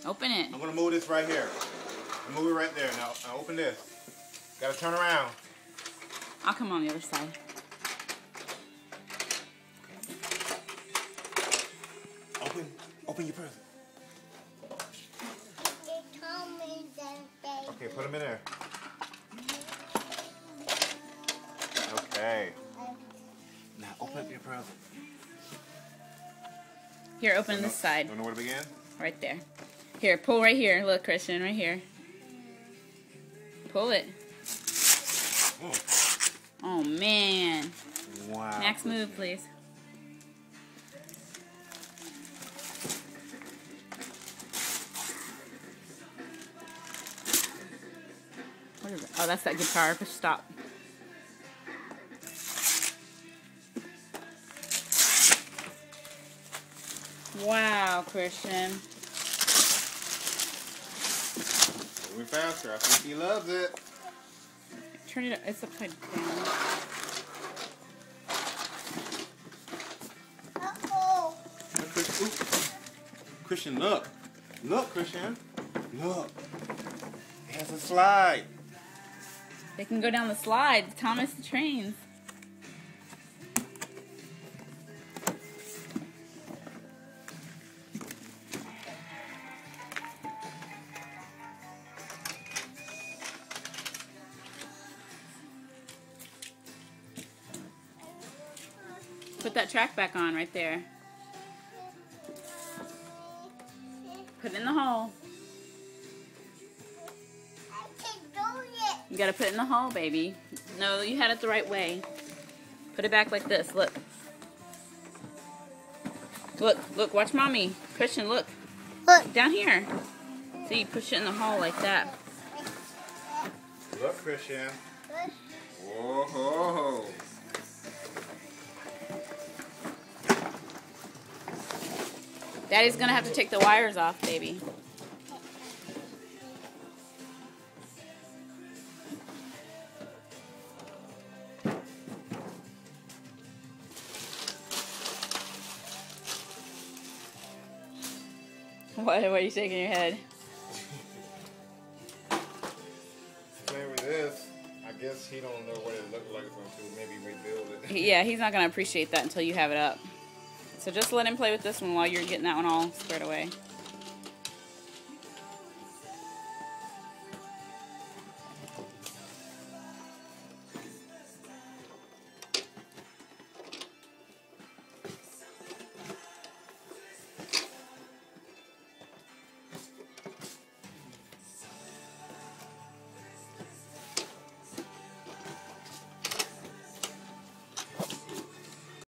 Open it. I'm gonna move this right here. Move it right there. Now open this. Gotta turn around. I'll come on the other side. Open your present. Okay, put them in there. Okay. Now open up your present. Here, open this side. Don't know where to begin? Right there. Here, pull right here. Look, Christian, right here. Pull it. Oh, man. Wow. Next move, please. What is it? Oh, that's that guitar. Push stop. Wow, Christian. Moving faster. I think he loves it. Turn it up. It's upside down. Christian, look. Look, Christian. Look. It has a slide. They can go down the slide. Thomas the Trains. Put that track back on right there. Put it in the hole. You gotta put it in the hole, baby. No, you had it the right way. Put it back like this. Look. Look, watch mommy. Christian, look. Look. Down here. See, push it in the hole like that. Look, Christian. Whoa. Daddy's gonna have to take the wires off, baby. What are you shaking your head? Playing with this, I guess he don't know what it looked like until maybe rebuild it. Yeah, he's not gonna appreciate that until you have it up. So just let him play with this one while you're getting that one all squared away.